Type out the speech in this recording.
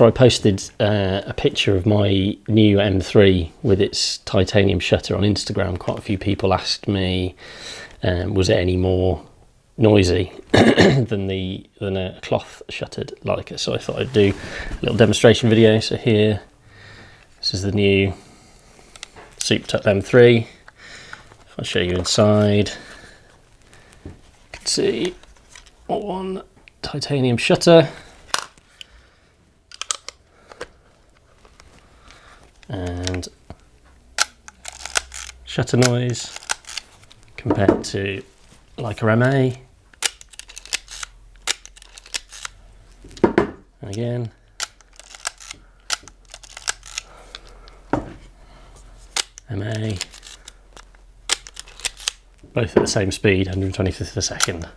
after I posted a picture of my new M3 with its titanium shutter on Instagram, quite a few people asked me, was it any more noisy than a cloth shuttered Leica? So I thought I'd do a little demonstration video. So here, this is the new souped up M3. If I show you inside, you can see one titanium shutter and shutter noise compared to Leica M-A. And again, M-A, both at the same speed, 125th of a second.